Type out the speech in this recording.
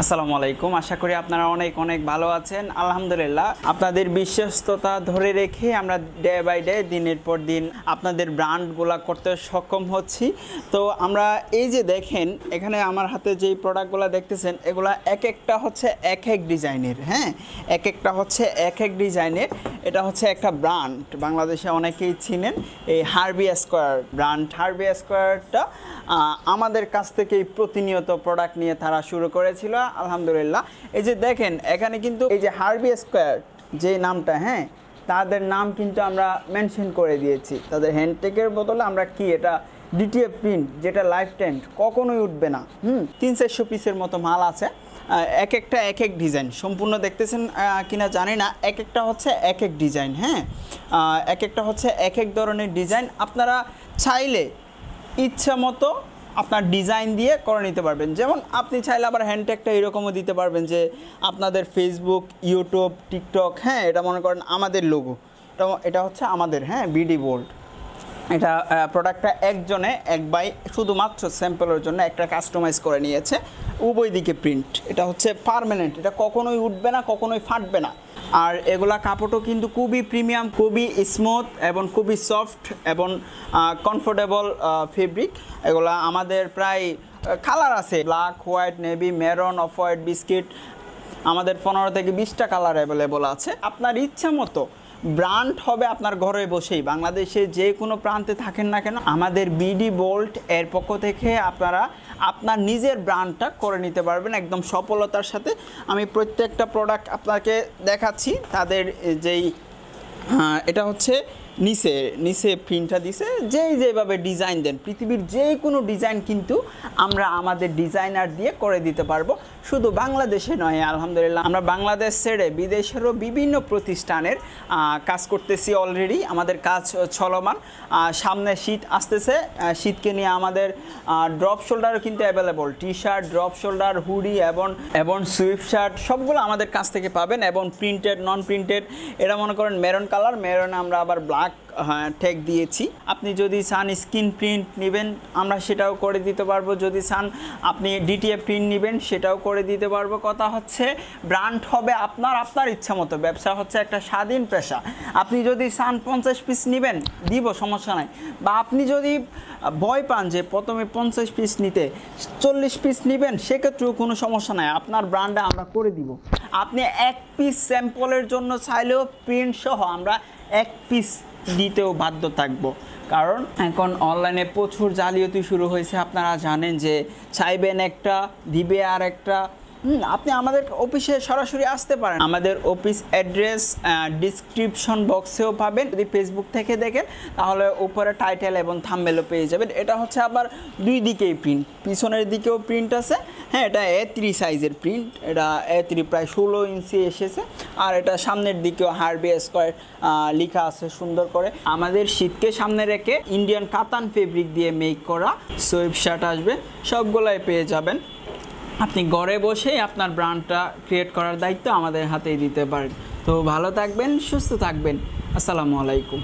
আসসালামু আলাইকুম। আশা করি আপনারা অনেক অনেক ভালো আছেন। আলহামদুলিল্লাহ, আপনাদের বিশ্বস্ততা ধরে রেখে আমরা ডে বাই ডে দিনের পর দিন আপনাদের ব্র্যান্ডগুলো করতে সক্ষম হচ্ছি। তো আমরা এই যে দেখেন এখানে আমার হাতে যেই প্রোডাক্টগুলো দেখতেছেন এগুলা এক একটা হচ্ছে এক এক ডিজাইনের, হ্যাঁ, এক একটা হচ্ছে এক এক ডিজাইনের। এটা হচ্ছে একটা ব্র্যান্ড, বাংলাদেশে অনেকেই চিনেন এই হার্বি স্কোয়ার ব্র্যান্ড। হার্বি স্কোয়ারটা আমাদের কাছ থেকেই প্রতিনিয়ত প্রোডাক্ট নিয়ে তারা শুরু করেছিল। আলহামদুলিল্লাহ, এই যে দেখেন এখানে কিন্তু এই যে হার্বি স্কোয়ার যে নামটা, হ্যাঁ, তাদের নাম কিন্তু আমরা মেনশন করে দিয়েছি। তাদের হ্যান্ডটেকের বদলে আমরা কি এটা ডিটিএফ প্রিন্ট, যেটা লাইফ টাইম কখনোই উঠবে না। 300-400 পিসের মতো মাল আছে, এক একটা এক এক ডিজাইন। সম্পূর্ণ দেখতেছেন কিনা জানি না, এক একটা হচ্ছে এক এক ডিজাইন, হ্যাঁ, এক একটা হচ্ছে এক এক ধরনের ডিজাইন। আপনারা চাইলে ইচ্ছা মতো আপনার ডিজাইন দিয়ে করে নিতে পারবেন। যেমন আপনি চাইলে আবার হ্যান্ডটেকটা এরকমও দিতে পারবেন যে আপনাদের ফেসবুক, ইউটিউব, টিকটক, হ্যাঁ, এটা মনে করেন আমাদের লোগো, এটা হচ্ছে আমাদের, হ্যাঁ, বিডি বোল্ড। এটা প্রোডাক্টটা একজনে এক বাই শুধুমাত্র স্যাম্পলের জন্য একটা কাস্টমাইজ করে নিয়েছে, উভয় দিকে প্রিন্ট। এটা হচ্ছে পার্মানেন্ট, এটা কখনোই উঠবে না, কখনোই ফাটবে না। আর এগুলা কাপড়ও কিন্তু খুবই প্রিমিয়াম, খুবই স্মুথ এবং খুবই সফট এবং কমফোর্টেবল ফেব্রিক। এগুলা আমাদের প্রায় কালার আছে, black, white, navy, maroon, off white, biscuit. আমাদের 15 থেকে 20টা কালার অ্যাভেলেবল আছে। আপনার ইচ্ছা মতো ব্র্যান্ড হবে আপনার ঘরে বসেই। বাংলাদেশে যে কোনো প্রান্তে থাকেন না কেন, আমাদের বিডি বোল্ট এর পক্ষ থেকে আপনারা আপনার নিজের ব্র্যান্ডটা করে নিতে পারবেন একদম সফলতার সাথে। আমি প্রত্যেকটা প্রোডাক্ট আপনাকে দেখাচ্ছি। তাদের যেই এটা হচ্ছে নিচে প্রিন্টটা দিছে, যেভাবে ডিজাইন দেন, পৃথিবীর যে কোনো ডিজাইন কিন্তু আমরা আমাদের ডিজাইনার দিয়ে করে দিতে পারবো। শুধু বাংলাদেশে নয়, আলহামদুলিল্লাহ আমরা বাংলাদেশ ছেড়ে বিদেশেরও বিভিন্ন প্রতিষ্ঠানের কাজ করতেছি অলরেডি। আমাদের কাজ চলমান। সামনে শীত আসতেছে, শীতকে নিয়ে আমাদের ড্রপ শোল্ডারও কিন্তু available. T shirt, drop shoulder, hoodie এবং সুইফট শার্ট সবগুলো আমাদের কাছ থেকে পাবেন। এবং প্রিন্টেড, নন প্রিন্টেড, এটা মনে করেন মেরন কালার, মেরনে আমরা আবার ব্ল্যাক ট্যাগ দিয়েছি। আপনি যদি চান স্ক্রিন প্রিন্ট নেবেন, আমরা সেটাও করে দিতে পারবো। যদি চান আপনি ডিটিএফ প্রিন্ট নেবেন, সেটাও করে দিতে পারবো। কথা হচ্ছে ব্র্যান্ড হবে আপনার ইচ্ছা মতো। ব্যবসা হচ্ছে একটা স্বাধীন পেশা। আপনি যদি চান 50 পিস নেবেন, দিব, সমস্যা নাই। বা আপনি যদি ভয় পান যে প্রথমে 50 পিস নিতে, 40 পিস নেবেন, সেক্ষেত্রেও কোনো সমস্যা নাই। আপনার ব্র্যান্ডে আমরা করে দিব। আপনি এক পিস স্যাম্পলের জন্য চাইলেও প্রিন্ট সহ আমরা এক পিস দিতেও বাধ্য থাকবো। কারণ এখন অনলাইনে প্রচুর জালিয়াতি শুরু হয়েছে। আপনারা জানেন যে চাইবেন একটা, দিবে আর একটা। আপনি আমাদের অফিসে সরাসরি আসতে পারেন। আমাদের অফিস অ্যাড্রেস ডিসক্রিপশন বক্সেও পাবেন। যদি ফেসবুক থেকে দেখেন তাহলে উপরে টাইটেল এবং থাম্বনেলও পেয়ে যাবেন। এটা হচ্ছে আবার দুই দিকেই প্রিন্ট, পিছনের দিকেও প্রিন্ট আছে, হ্যাঁ, এটা A3 সাইজের প্রিন্ট। এটা A3 প্রায় 16 ইঞ্চি এসেছে। আর এটা সামনের দিকেও হার্বি স্কোয়ার লেখা আছে সুন্দর করে। আমাদের শীতকে সামনে রেখে ইন্ডিয়ান কাতান ফেব্রিক দিয়ে মেক করা সুইফট শার্ট আসবে, সবগুলাই পেয়ে যাবেন। আপনি ঘরে বসেই আপনার ব্র্যান্ডটা ক্রিয়েট করার দায়িত্ব আমাদের হাতেই দিতে পারেন। তো ভালো থাকবেন, সুস্থ থাকবেন। আসসালামু আলাইকুম।